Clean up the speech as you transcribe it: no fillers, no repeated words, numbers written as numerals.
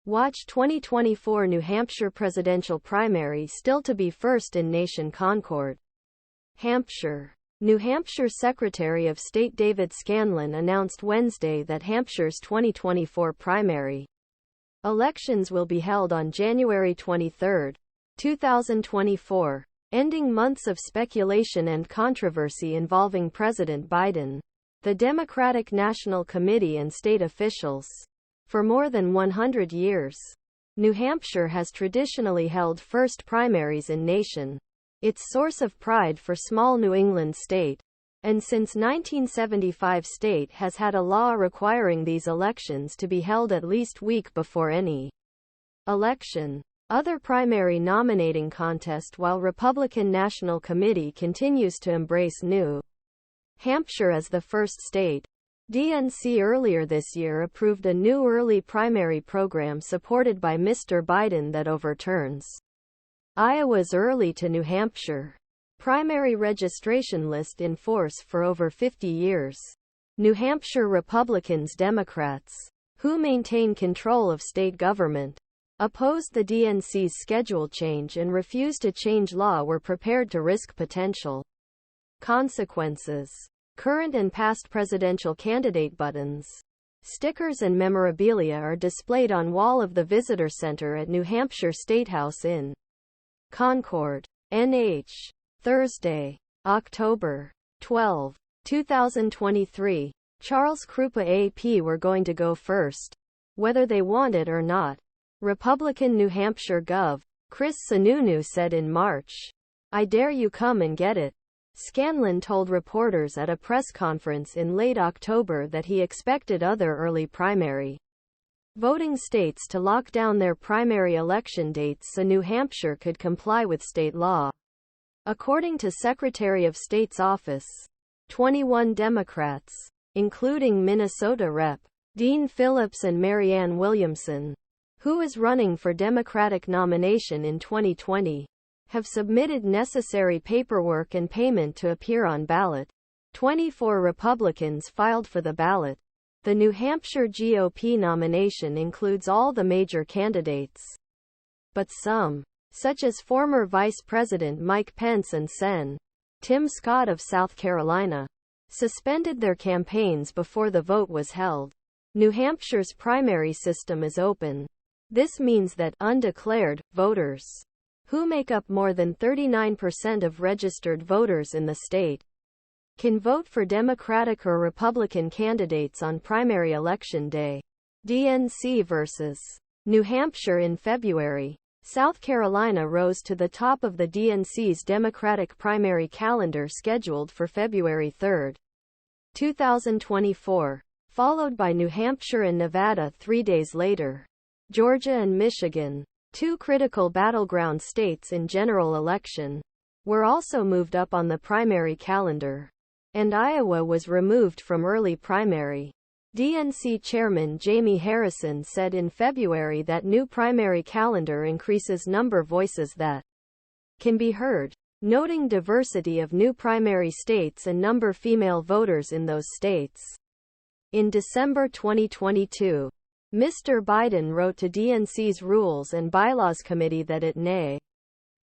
Watch 2024 New Hampshire presidential primary still to be first in nation. Concord, Hampshire. New Hampshire Secretary of State David Scanlan announced Wednesday that Hampshire's 2024 primary elections will be held on January 23, 2024, ending months of speculation and controversy involving President Biden, the Democratic National Committee and state officials. For more than 100 years, New Hampshire has traditionally held first primaries in nation, its source of pride for small New England state, and since 1975 state has had a law requiring these elections to be held at least week before any election. Other primary nominating contest. While Republican National Committee continues to embrace New Hampshire as the first state, DNC earlier this year approved a new early primary program supported by Mr. Biden that overturns Iowa's early to New Hampshire primary registration list in force for over 50 years. New Hampshire Republicans Democrats, who maintain control of state government, opposed the DNC's schedule change and refused to change law, were prepared to risk potential consequences. Current and past presidential candidate buttons, stickers and memorabilia are displayed on wall of the Visitor Center at New Hampshire Statehouse in Concord, NH. Thursday, October 12, 2023. Charles Krupa AP were going to go first, whether they want it or not. Republican New Hampshire Gov. Chris Sununu said in March, "I dare you come and get it." Scanlan told reporters at a press conference in late October that he expected other early primary voting states to lock down their primary election dates so New Hampshire could comply with state law. According to Secretary of State's office, 21 Democrats, including Minnesota Rep. Dean Phillips and Marianne Williamson, who is running for Democratic nomination in 2020, have submitted necessary paperwork and payment to appear on ballot. 24 Republicans filed for the ballot. The New Hampshire GOP nomination includes all the major candidates, but some, such as former Vice President Mike Pence and Sen. Tim Scott of South Carolina, suspended their campaigns before the vote was held. New Hampshire's primary system is open. This means that undeclared voters, who make up more than 39% of registered voters in the state, can vote for Democratic or Republican candidates on primary election day. DNC versus New Hampshire in February. South Carolina rose to the top of the DNC's Democratic primary calendar scheduled for February 3, 2024, followed by New Hampshire and Nevada 3 days later. Georgia and Michigan, two critical battleground states in general election, were also moved up on the primary calendar, and Iowa was removed from early primary. DNC Chairman Jamie Harrison said in February that new primary calendar increases number voices that can be heard, noting diversity of new primary states and number female voters in those states. In December 2022, Mr. Biden wrote to DNC's Rules and Bylaws Committee that it nay